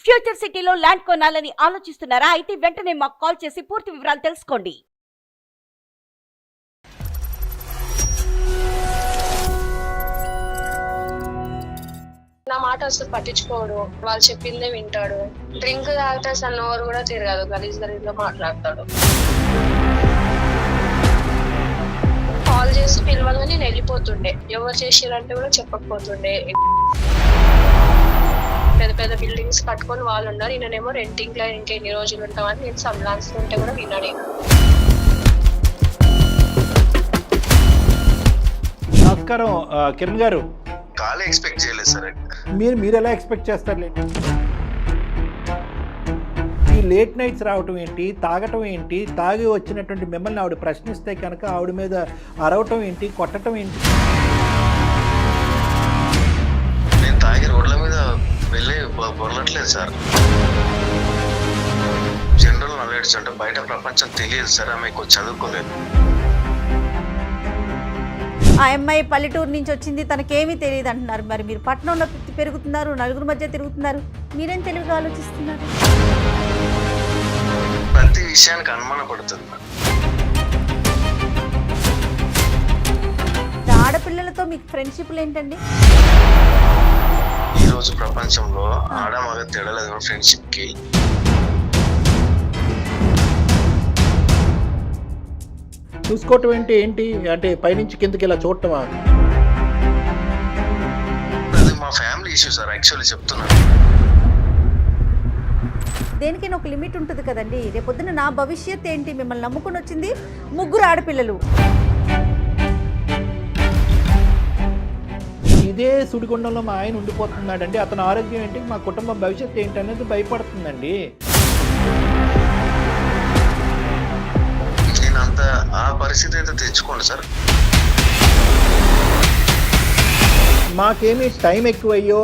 Future సిటీలో land కొనాలని ఆలోచిస్తున్నారా? అయితే వెంటనే మాకు కాల్ చేసి పూర్తి వివరాలు తెలుసుకోండి. నా మాట అసలు పట్టించుకోడు, వాళ్ళు చెప్పిందే వింటాడు. డ్రింక్ తాగితే అసలు నోరు కూడా తిరగదు, గలీజ్ గలీజ్ గా మాట్లాడతాడు. కాల్ చేసి పిలవగా నేను వెళ్ళిపోతుండే, ఎవరు చేసిరంటే కూడా చెప్పకపోతుండే. పెద్ద పెద్ద బిల్డింగ్స్ కట్టుకొని వాళ్ళు ఉన్నారు, ఈయనేమో రెంటింగ్ లో ఇంకెన్ని రోజులు ఉంటామని నేను సంలాన్స్తుంటే కూడా విన్నాడు. నమస్కారం కిరణ్ గారు. కాలే ఎక్స్పెక్ట్ చేయలేదు సార్. మీరు ఎలా ఎక్స్పెక్ట్ చేస్తారులేండి? ఈ లేట్ నైట్స్ రావటం ఏంటి, తాగటం ఏంటి, తాగి వచ్చినటువంటి మిమ్మల్ని ఆవిడ ప్రశ్నిస్తే కనుక ఆవిడ మీద అరవటం ఏంటి, కొట్టడం ఏంటి? నేను తాగి రోడ్ల మీద వెళ్ళి పొరలట్లేదు సార్. జనరల్ నాలెడ్జ్ అంటే బయట ప్రపంచం తెలియదు సార్, ఆమె ఎక్కువ చదువుకోలేదు. ఆ అమ్మాయి పల్లెటూరు నుంచి వచ్చింది, తనకేమీ తెలియదు అంటున్నారు. మరి మీరు పట్టణంలో పెరుగుతున్నారు, నలుగురు మధ్య తిరుగుతున్నారు, మీరేం తెలివిగా ఆలోచిస్తున్నారు? ప్రతి విషయానికి అనుమాన పడుతుంది. ఆడపిల్లలతో మీకు ఫ్రెండ్షిప్లు ఏంటండి? ఈ రోజు ప్రపంచంలో ఆడ మగ తేడలేదు ఫ్రెండ్షిప్ కి. చూసుకోవటం ఏంటి అంటే పైనుంచి కిందకి ఇలా చూడటమా? అది మా ఫ్యామిలీ ఇష్యూ సార్, యాక్చువల్లీ చెప్తున్నాను. దేనికైనా ఒక లిమిట్ ఉంటుంది కదండి. రేపొద్దున నా భవిష్యత్ ఏంటి? మిమ్మల్ని నమ్ముకుని వచ్చింది ముగ్గురు ఆడపిల్లలు. ఇదే సుడిగుండంలో మా ఆయన ఉండిపోతున్నాడండి, అతని ఆరోగ్యం ఏంటి, మా కుటుంబం భవిష్యత్తు ఏంటి అనేది భయపడుతుందండి. నేనంత ఆ పరిస్థితి అయితే తెచ్చుకోండి సార్. మాకేమీ టైం ఎక్కువయ్యో,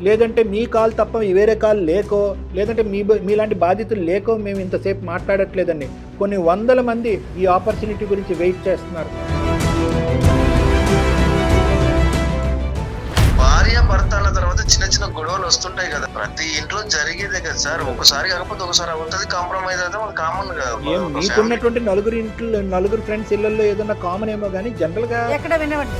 లేదంటే మీ కాల్ తప్ప వేరే కాల్ లేకో, లేదంటే మీలాంటి బాధితులు లేకో మేము ఇంతసేపు మాట్లాడట్లేదండి. కొన్ని వందల మంది ఈ ఆపర్చునిటీ గురించి వెయిట్ చేస్తున్నారు. భార్య భర్త అన్న తర్వాత చిన్న చిన్న గొడవలు వస్తుంటాయి కదా, ప్రతి ఇంట్లో జరిగేదే కదా సార్. ఒకసారి కాకపోతే ఒకసారి అవుతుంది, కాంప్రమైజ్ అయితే మనకు కామన్ కదా. మీకున్నటువంటి నలుగురు ఫ్రెండ్స్ ఇళ్లలో ఏదన్నా కామన్ ఏమో కానీ జనరల్ గా ఎక్కడ వినవండి.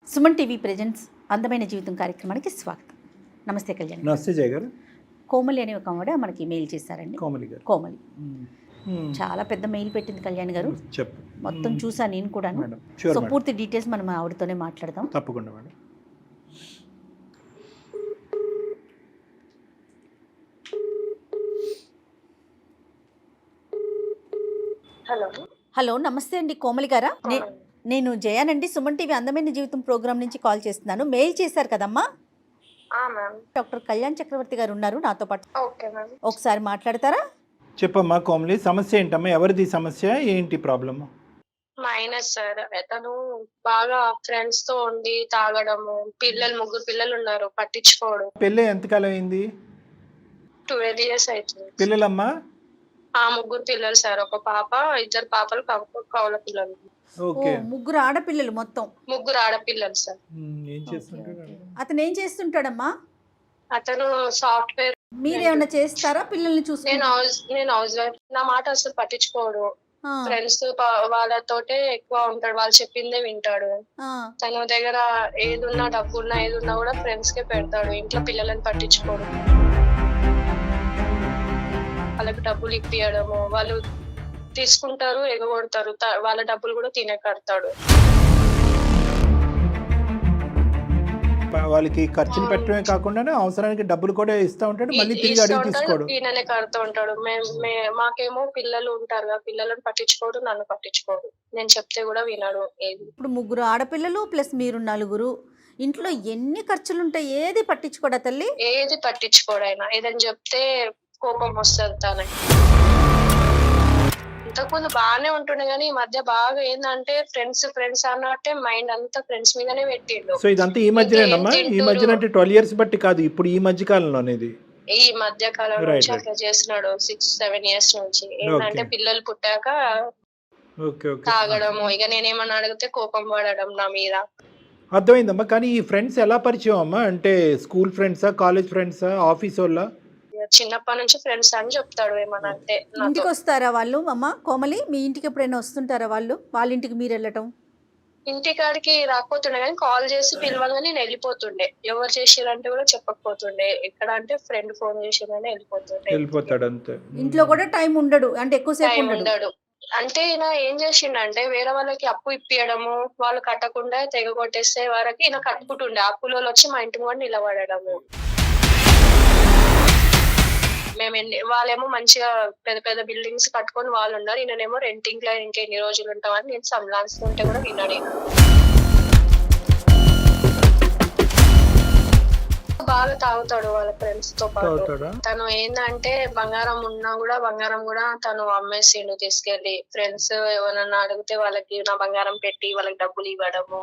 సుమన్ టీవీ ప్రెజెంట్స్ అందమైన జీవితం కార్యక్రమానికి స్వాగతం. నమస్తే కళ్యాణ్. నమస్తే జయ గారు. కోమలి అనే ఒక ఆవిడ మనకి మెయిల్ చేశారండి. కోమలి చాలా పెద్ద మెయిల్ పెట్టింది కళ్యాణ్ గారు. మొత్తం చూసాను నేను కూడా. సో పూర్తి డీటెయిల్స్ మనం ఆవిడతోనే మాట్లాడదాం. తప్పకుండా మేడం. హలో నమస్తే అండి కోమలి గారా? నేను జయానండి, సుమన్ టీవీ అందమైన జీవితం ప్రోగ్రామ్ నుంచి కాల్ చేస్తున్నాను. మెయిల్ చేశారు కదమ్మా. డాక్టర్ కళ్యాణ్ చక్రవర్తి గారు ఉన్నారు నాతో పాటు, ఒకసారి మాట్లాడతారా? చెప్పమ్మా కోమలి, సమస్య ఏంటమ్మా? ఎవరిది సమస్య ఏంటి? ప్రాబ్లమ్? మైనస్ సార్, తను బాగా ఫ్రెండ్స్ తో ఉండి తాగడము, ముగ్గురు పిల్లలు ఉన్నారు, పట్టించుకోవడం. పెళ్ళి ఎంతకాలం అయింది? 12 years అవుతుంది. పిల్లలమ్మా? ముగ్గురు పిల్లలు సార్, ఒక పాప, ఇద్దరు పాపలు, కౌల పిల్లలు. ముగ్గురు ఆడపిల్లలు, మొత్తం ముగ్గురు ఆడపిల్లలు సార్. అతను ఏం చేస్తుంటాడమ్మా? అతను సాఫ్ట్వేర్. మీరేమన్నా చేస్తారా పిల్లల్ని చూసి? నేను హౌస్ వైఫ్. నా మాట అసలు పట్టించుకోడు, ఫ్రెండ్స్ వాళ్ళతోటే ఎక్కువ ఉంటాడు, వాళ్ళు చెప్పిందే వింటాడు. తన దగ్గర ఏదున్నా, డబ్బున్నా ఏదున్నా కూడా ఫ్రెండ్స్ కే పెడతాడు, ఇంట్లో పిల్లలని పట్టించుకోడు. వాళ్ళకి డబ్బులు ఇప్పియడము, వాళ్ళు తీసుకుంటారు, ఎగగొడతారు, వాళ్ళ డబ్బులు కూడా తినే కడతాడు. వాళ్ళకి ఖర్చులు పెట్టడమే కాకుండా అవసరానికి డబ్బులు కూడా ఇస్తా ఉంటాడు, మళ్ళీ తిరిగి అడిగి తీసుకోడు, ఈయననే కడుతూ ఉంటాడు. మాకేమో పిల్లలు ఉంటారు, పిల్లలను పట్టించుకోడు, నన్ను పట్టించుకోడు, నేను చెప్తే కూడా వినడు. ఇప్పుడు ముగ్గురు ఆడపిల్లలు ప్లస్ మీరు నలుగురు, ఇంట్లో ఎన్ని ఖర్చులు ఉంటాయి, ఏది పట్టించుకోడా తల్లి? ఏది పట్టించుకోడైనా, ఏదని చెప్తే కోపం వస్తుంది తనకి. ఇంతకుముందు బాగానే ఉంటుండే కానీ ఈ మధ్య బాగా ఏంటంటే ఫ్రెండ్స్ అన్నట్టే మైండ్ అంతా ఫ్రెండ్స్ మీదనే పెట్టిండు. సో ఇదంతా ఈ మధ్యనేనమ్మా? ఈ మధ్యన అంటే 12 years బట్టి కాదు, ఇప్పుడు ఈ మధ్య కాలంలో అనేది, ఈ మధ్య కాలం నుంచి అట్లా చేస్తున్నాడు. 6-7 years నుంచి ఏంటంటే పిల్లలు పుట్టాక ఓకే ఓకే తాగడము, ఇక నేనేమన్నా అడిగితే కోపం పడడం నా మీద. అర్థమైందమ్మా. కానీ ఈ ఫ్రెండ్స్ ఎలా పరిచయం అమ్మా? అంటే స్కూల్ ఫ్రెండ్సా, కాలేజ్ ఫ్రెండ్సా, ఆఫీస్ వాళ్ళ? ఇక చిన్నప్పటి నుంచి ఫ్రెండ్స్ అని చెప్తాడు ఏమన్నా అంటే నాతో. ఇంటికి వస్తారా వాళ్ళు? అమ్మ కోమలి, మీ ఇంటికి ఎప్పుడైనా వస్తుంటారా వాళ్ళు? వాళ్ళ ఇంటికి మీరు వెళ్ళటం? ఇంటికాడికి రాకపోతుండే కానీ కాల్ చేసి పిలవగానే నేను వెళ్ళిపోతుండే. ఎవరు చేసిరంటే కూడా చెప్పకపోతుండే. ఎక్కడ అంటే ఫ్రెండ్ ఫోన్ చేసిరని వెళ్ళిపోతుండే. వెళ్ళిపోతాడు అంతే. ఇంట్లో కూడా టైం ఉండడు, అంటే ఎక్కువసేపు టైం ఉండడు. ఉండడు. అంటే ఈయన ఏం చేసిండంటే వేరే వాళ్ళకి అప్పు ఇప్పియడము, వాళ్ళు కట్టకుండా తెగ కొట్టేసే వరకు ఈయన కట్టుకుంటుండే. అప్పులో వచ్చి మా ఇంటి ముందు నిలబడము. వాళ్ళేమో మంచిగా పెద్ద పెద్ద బిల్డింగ్స్ కట్టుకొని వాళ్ళు ఉన్నారు. ఈయనేమో రెంటింగ్ లో ఇంకెన్ని రోజులు ఉంటామని నేను సంలాస్తుంటే కూడా విన్నాడు. బాగా తాగుతాడు వాళ్ళ ఫ్రెండ్స్ తో పాటు. తను ఏంటంటే బంగారం ఉన్నా కూడా బంగారం కూడా తను అమ్మేసిండు తీసుకెళ్లి. ఫ్రెండ్స్ ఎవరన్నా అడిగితే వాళ్ళకి నా బంగారం పెట్టి వాళ్ళకి డబ్బులు ఇవ్వడము.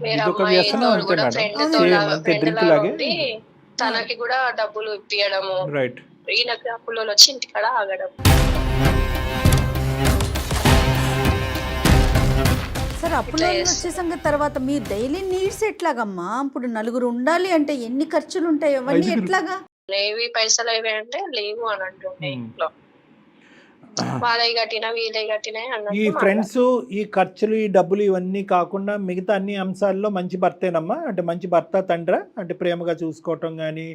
వేరే అమ్మాయి కూడా ఫ్రెండ్ లాగా ఉండి తనకి కూడా డబ్బులు ఇప్పియడము. ఈయనకి అప్పులో వచ్చి ఇంటికాడ ఆగడం. సరే, అప్పులో వచ్చేసాక తర్వాత మీ డైలీ నీడ్స్ ఎట్లాగమ్మా? ఇప్పుడు నలుగురు ఉండాలి అంటే ఎన్ని ఖర్చులు ఉంటాయి, అవన్నీ ఎట్లాగా? లేవి పైసలు అవి అంటే లేవు అని అంటుండే ఇంట్లో. వాళ్ళవి కట్టినా వీళ్ళవి కట్టినా అన్నట్టు. ఈ ఫ్రెండ్స్, ఈ ఖర్చులు, ఈ డబ్బులు ఇవన్నీ కాకుండా మిగతా అన్ని అంశాల్లో మంచి భర్తేనమ్మా? అంటే మంచి భర్త, తండ్రా? అంటే ప్రేమగా చూసుకోవటం కానీ,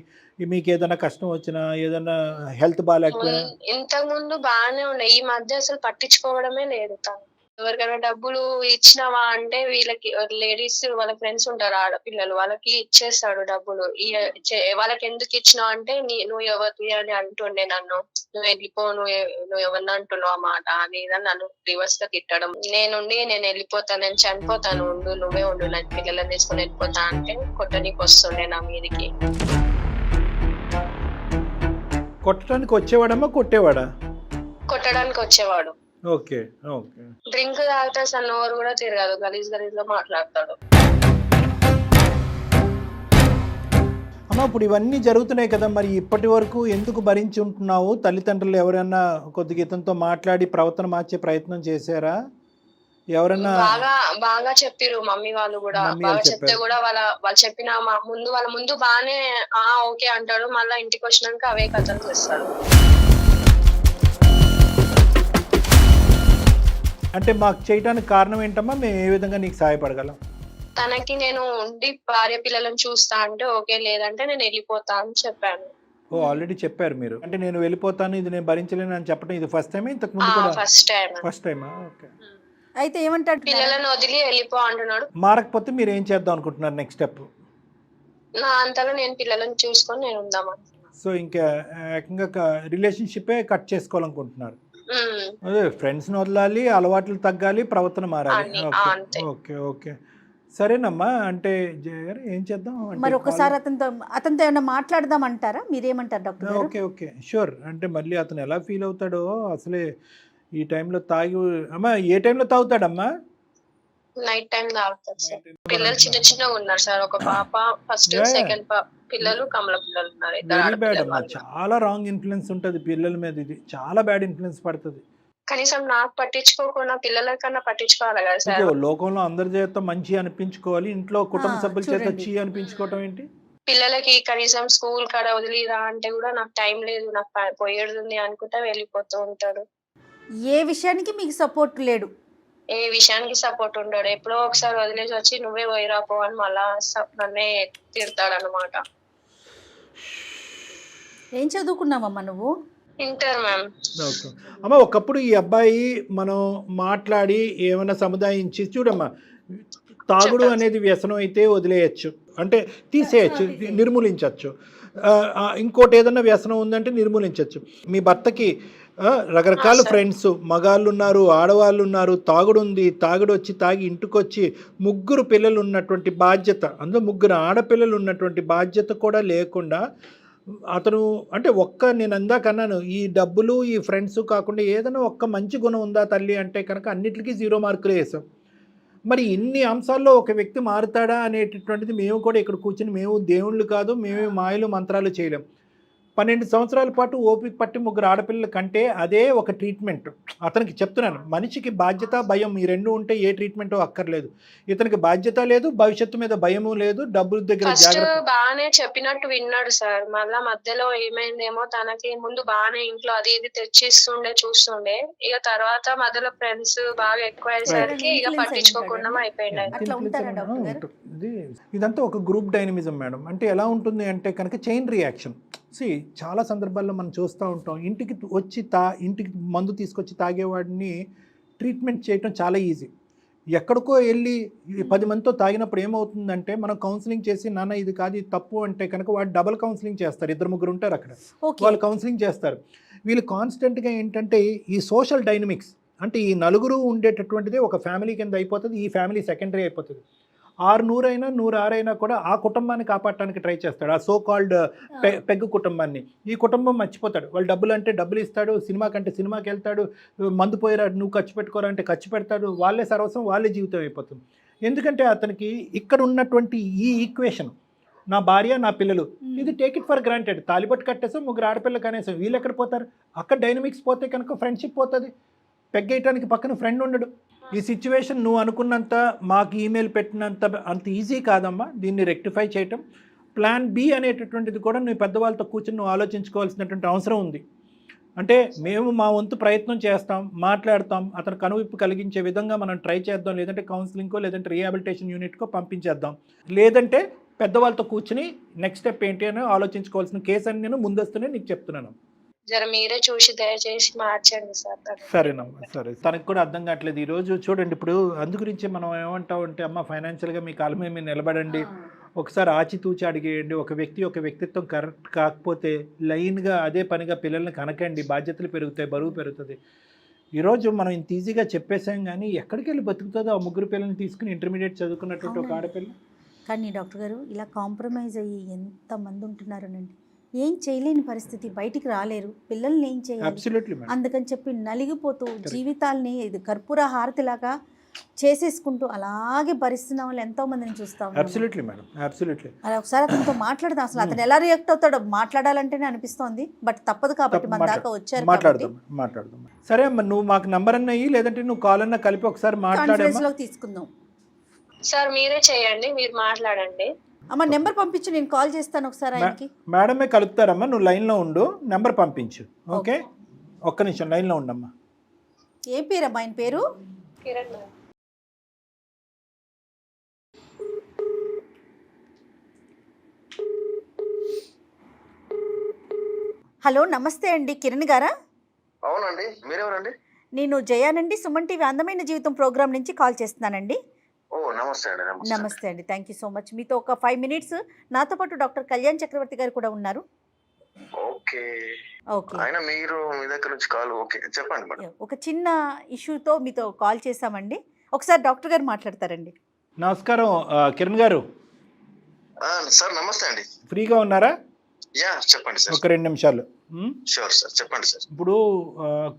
మీకు ఏదైనా కష్టం వచ్చినా, ఏదైనా హెల్త్ బాగాలేకపోయినా? ఇంతకు ముందు బాగానే ఉన్నాయి, ఈ మధ్య అసలు పట్టించుకోవడమే లేదు తను. ఎవరికైనా డబ్బులు ఇచ్చినావా అంటే వీళ్ళకి లేడీస్ వాళ్ళ ఫ్రెండ్స్ ఉంటారు ఆడపిల్లలు, వాళ్ళకి ఇచ్చేస్తాడు డబ్బులు. వాళ్ళకి ఎందుకు ఇచ్చినావు అంటే నువ్వు ఎవరివి అని అంటుండే నన్ను. నువ్వు వెళ్ళిపో, నువ్వు ఎవరిని అంటున్నావు ఆ మాట అని నన్ను రివర్స్ గా తిట్టడం. నేను వెళ్ళిపోతాను, నేను చనిపోతాను, ఉండు నువ్వే ఉండు, నాకు పిల్లలని తీసుకుని వెళ్ళిపోతా అంటే కొట్టడానికి వస్తుండే నా మీదకి. కొట్టడానికి వచ్చేవాడమ్మా, కొట్టేవాడా? కొట్టడానికి వచ్చేవాడు. Okay okay. డ్రింక్ తాగితే అసలు నోరు కూడా తిరగదు, గలీజ్ గలీజ్ గా మాట్లాడతాడు. అమ్మ, ఇప్పుడు ఇవన్నీ జరుగుతున్నాయి కదా, మరి ఇప్పటి వరకు ఎందుకు భరించి ఉంటున్నావు? తల్లిదండ్రులు ఎవరైనా కొద్దిగా ఇతనితో మాట్లాడి ప్రవర్తన మార్చే ప్రయత్నం చేశారా? ఎవరన్నా బాగా చెప్పిరు మమ్మీ వాళ్ళు కూడా. బాగా చెప్తే కూడా వాళ్ళు చెప్పిన వాళ్ళ ముందు బాగానే ఓకే అంటాడు, మళ్ళీ ఇంటికి వచ్చినాక అవే కథలు చేస్తాడు. అంటే మాకు చేయడానికి కారణం ఏంటమ్మా? మేము ఏ విధంగా నీకు సహాయపడగలం? తనకి నేను ఉండి భార్య పిల్లలను చూస్తా అంటే ఓకే, లేదంటే నేను వెళ్ళిపోతా అని చెప్పాను. ఓ, ఆల్రెడీ చెప్పారు మీరు. అంటే నేను వెళ్ళిపోతాను, ఇది నేను భరించలేను అని చెప్పడం ఇది ఫస్ట్ టైం? ఇంతకు ముందు కూడా ఫస్ట్ టైమా? ఓకే. అయితే ఏమంటాడు? పిల్లలను వదిలి వెళ్ళిపో అంటున్నాడు. మారకపోతే మీరు ఏం చేద్దాం అనుకుంటున్నారు నెక్స్ట్ స్టెప్? నా అంతలో నేను పిల్లలను చూసుకొని నేను ఉందామని. సో ఇంకా ఏకంగా రిలేషన్షిప్ కట్ చేసుకోవాలనుకుంటున్నారు? అదే, ఫ్రెండ్స్ ని వదలాలి, అలవాట్లు తగ్గాలి, ప్రవర్తన మారాలి. ఓకే ఓకే, సరేనమ్మా. అంటే జయ గారు ఏం చేద్దాం మరి ఒకసారి అతనితో ఏమైనా మాట్లాడదాం అంటారా? మీరేమంటారు డాక్టర్? Okay okay, sure. అంటే మళ్ళీ అతను ఎలా ఫీల్ అవుతాడో అసలే. ఈ టైంలో తాగి, అమ్మా ఏ టైంలో తాగుతాడమ్మా? నైట్ టైం తాగుతాడు సార్. పిల్లలు చిన్నగా ఉన్నారు సార్, ఒక పాప ఫస్ట్ సెకండ్ పిల్లలు కమల పిల్లలు ఉన్నారు. వెరీ బ్యాడ్ అమ్మా, చాలా రాంగ్ ఇన్ఫ్లుయెన్స్ ఉంటుంది పిల్లల మీద. ఇది చాలా బ్యాడ్ ఇన్ఫ్లుయెన్స్ పడుతుంది. కనీసం నాకు పట్టించుకోకుండా పిల్లల కన్నా పట్టించుకోవాలి కదా సార్. లోకంలో అందరి చేత మంచి అనిపించుకోవాలి, ఇంట్లో కుటుంబ సభ్యుల చేత చీ అనిపించుకోవటం ఏంటి? పిల్లలకి కనీసం స్కూల్ కాడ వదిలిరా అంటే కూడా నాకు టైం లేదు, నాకు పోయేది అనుకుంటా వెళ్ళిపోతూ ఉంటాడు. ఏ విషయానికి మీకు సపోర్ట్ లేడు? ఏ విషయానికి సపోర్ట్ ఉండడు. ఎప్పుడో ఒకసారి వదిలేసి వచ్చి నువ్వే పోయిరాపో అని మళ్ళా నన్నే తిడతాడు అనమాట. ఏం చదువుకున్నావమ్మా నువ్వు? Inter ma'am. అమ్మ, ఒకప్పుడు ఈ అబ్బాయి మనం మాట్లాడి ఏమైనా సముదాయించి, చూడమ్మా, తాగుడు అనేది వ్యసనం అయితే వదిలేయచ్చు, అంటే తీసేయచ్చు, నిర్మూలించవచ్చు. ఇంకోటి ఏదైనా వ్యసనం ఉందంటే నిర్మూలించవచ్చు. మీ భర్తకి రకరకాల ఫ్రెండ్స్, మగాళ్ళు ఉన్నారు, ఆడవాళ్ళు ఉన్నారు, తాగుడు ఉంది, తాగుడు వచ్చి తాగి ఇంటికొచ్చి 3 పిల్లలు ఉన్నటువంటి బాధ్యత, అందులో 3 ఆడపిల్లలు ఉన్నటువంటి బాధ్యత కూడా లేకుండా అతను, అంటే నేను అందాక అన్నాను, ఈ డబ్బులు ఈ ఫ్రెండ్స్ కాకుండా ఏదైనా ఒక్క మంచి గుణం ఉందా తల్లి అంటే కనుక అన్నిటికీ 0 మార్కులు వేసాం. మరి ఇన్ని అంశాల్లో ఒక వ్యక్తి మారుతాడా అనేటటువంటిది మేము కూడా ఇక్కడ కూర్చొని, మేము దేవుళ్ళు కాదు, మేమే మాయలు మంత్రాలు చేయలేం. 12 సంవత్సరాల పాటు ఓపిక పట్టి 3 ఆడపిల్లల కంటే అదే ఒక ట్రీట్మెంట్. అతనికి చెప్తున్నాను, మనిషికి బాధ్యత భయం ఈ రెండు ఉంటే ఏ ట్రీట్మెంట్ అక్కర్లేదు. ఇతనికి బాధ్యత లేదు, భవిష్యత్తు మీద భయము లేదు, డబ్బుల దగ్గర ఫస్ట్ జాగ్రత్త. బాగానే చెప్పినట్టు విన్నాడు సార్. మళ్ళా మధ్యలో ఏమైందేమో, తనకి ముందు బాగానే ఇంట్లో అది ఇది తెచ్చిస్తుండే చూస్తుండే, ఇక తర్వాత మధ్యలో ఫ్రెండ్స్ బాగా ఎక్కువ అయ్యేసరికి ఇక పట్టించుకోకుండా అయిపోయింది. అట్లా ఉంటారా డాక్టర్ గారు? ఇదంతా ఒక గ్రూప్ డైనమిజం మేడం. అంటే ఎలా ఉంటుంది అంటే కనుక చైన్ రియాక్షన్. చాలా సందర్భాల్లో మనం చూస్తూ ఉంటాం, ఇంటికి మందు తీసుకొచ్చి తాగేవాడిని ట్రీట్మెంట్ చేయటం చాలా ఈజీ. ఎక్కడికో వెళ్ళి 10 మందితో తాగినప్పుడు ఏమవుతుందంటే మనం కౌన్సిలింగ్ చేసి నాన్న ఇది కాదు ఇది తప్పు అంటే కనుక వాడు డబుల్ కౌన్సిలింగ్ చేస్తారు. 2-3 ఉంటారు అక్కడ, వాళ్ళు కౌన్సిలింగ్ చేస్తారు. వీళ్ళు కాన్స్టెంట్గా ఏంటంటే ఈ సోషల్ డైనమిక్స్ అంటే ఈ నలుగురు ఉండేటటువంటిది ఒక ఫ్యామిలీ కింద అయిపోతుంది. ఈ ఫ్యామిలీ సెకండరీ అయిపోతుంది. 600 అయినా 106 అయినా కూడా ఆ కుటుంబాన్ని కాపాడటానికి ట్రై చేస్తాడు, ఆ సో కాల్డ్ పెగ్గు కుటుంబాన్ని. ఈ కుటుంబం మర్చిపోతాడు. వాళ్ళు డబ్బులు అంటే డబ్బులు ఇస్తాడు, సినిమా కంటే సినిమాకి వెళ్తాడు, మందు పోయారా నువ్వు ఖర్చు పెట్టుకోరా అంటే ఖర్చు పెడతాడు. వాళ్ళే సర్వస్వం, వాళ్ళే జీవితం అయిపోతుంది. ఎందుకంటే అతనికి ఇక్కడ ఉన్నటువంటి ఈ ఈక్వేషన్, నా భార్య నా పిల్లలు, ఇది టేక్ ఇట్ ఫర్ గ్రాంటెడ్. తాలిబట్టు కట్టేసాం, 3 ఆడపిల్లలు కనేసాం, వీళ్ళు ఎక్కడ పోతారు? అక్కడ డైనమిక్స్ పోతే కనుక ఫ్రెండ్షిప్ పోతుంది. పెగ్గేయటానికి పక్కన ఫ్రెండ్ ఉండడు. ఈ సిచ్యువేషన్ నువ్వు అనుకున్నంత మాకు ఈమెయిల్ పెట్టినంత అంత ఈజీ కాదమ్మా దీన్ని రెక్టిఫై చేయటం. ప్లాన్ బి అనేటటువంటిది కూడా నువ్వు పెద్దవాళ్ళతో కూర్చొని నువ్వు ఆలోచించుకోవాల్సినటువంటి అవసరం ఉంది. అంటే మేము మా వంతు ప్రయత్నం చేస్తాం, మాట్లాడతాం, అతను కనువిప్పు కలిగించే విధంగా మనం ట్రై చేద్దాం, లేదంటే కౌన్సిలింగ్కో లేదంటే రీహాబిలిటేషన్ యూనిట్కో పంపించేద్దాం, లేదంటే పెద్దవాళ్ళతో కూర్చుని నెక్స్ట్ స్టెప్ ఏంటి అని ఆలోచించుకోవాల్సిన కేసు అని నేను ముందస్తునే నీకు చెప్తున్నాను. జర మీరే చూసి దయచేసి మార్చండి సార్. సరేనమ్మా, సరే. తనకు కూడా అర్థం కావట్లేదు ఈరోజు. చూడండి ఇప్పుడు అందు గురించి మనం ఏమంటామంటే అమ్మ ఫైనాన్షియల్గా మీ కాళ్ళ మీద మీరు నిలబడండి, ఒకసారి ఆచితూచి అడిగేయండి. ఒక వ్యక్తిత్వం కరెక్ట్ కాకపోతే లైన్గా అదే పనిగా పిల్లల్ని కనకండి, బాధ్యతలు పెరుగుతాయి, బరువు పెరుగుతుంది. ఈరోజు మనం ఇంత ఈజీగా చెప్పేసాం కానీ ఎక్కడికి వెళ్ళి బతుకుతుందో ఆ 3 పిల్లల్ని తీసుకుని ఇంటర్మీడియట్ చదువుకున్నటువంటి ఒక ఆడపిల్ల. కానీ డాక్టర్ గారు ఇలా కాంప్రమైజ్ అయ్యి ఎంతమంది ఉంటున్నారనండి, ఏం చేయలేని పరిస్థితి, బయటికి రాలేరు, పిల్లల్ని ఏం చేయాలి, అందుకని చెప్పి నలిగిపోతూ జీవితాల్ని ఇది కర్పూర హారతిలాగా చేసేసుకుంటూ అలాగే భరిస్తున్న వాళ్ళు ఎంతో మందిని చూస్తాం. అలా ఒకసారి అతనితో మాట్లాడదాం, అసలు అతను ఎలా రియాక్ట్ అవుతాడో మాట్లాడాలంటేనే అనిపిస్తోంది. బట్ తప్పదు కాబట్టి మన దాకా వచ్చారు, మాట్లాడదాం. సరే అమ్మ, నువ్వు మాకు నంబర్ అన్న ఇయ్యి, లేదంటే నువ్వు కాల్ అన్న కలిపి ఒకసారి మాట్లాడేలో తీసుకుందాం. సార్ మీరే చేయండి, మీరు మాట్లాడండి. అమ్మ నెంబర్ పంపించు, నేను కాల్ చేస్తాను ఒకసారి ఆయనకి. మేడమే కలుపుతారమ్మా, నువ్వు లైన్లో ఉండు, నెంబర్ పంపించు. ఓకే, ఒక్క నిమిషం లైన్లో ఉండమ్మా. ఏ పేరమ్మా ఆయన పేరు? కిరణ్. హలో, నమస్తే అండి, కిరణ్ గారా? అవునండి, మీరెవరండి? నేను జయానండి, సుమన్ టీవీ అందమైన జీవితం ప్రోగ్రామ్ నుంచి కాల్ చేస్తున్నానండి. నమస్తే అండి, థ్యాంక్ యూ సో మచ్. మీతో ఒక 5 minutes నాతో పాటు డాక్టర్ కళ్యాణ్ చక్రవర్తి గారు కూడా ఉన్నారు. ఓకే, మీరు మీ దగ్గర నుంచి కాల్. ఓకే, చెప్పండి మేడం. ఒక చిన్న ఇష్యూతో మీతో కాల్ చేశామండి, ఒకసారి డాక్టర్ గారు మాట్లాడతారండి. నమస్కారం కిరణ్ గారు. సార్ నమస్తే అండి. ఫ్రీగా ఉన్నారా? యా చెప్పండి సార్. ఒక 2 నిమిషాలు. షూర్ సార్, చెప్పండి సార్. ఇప్పుడు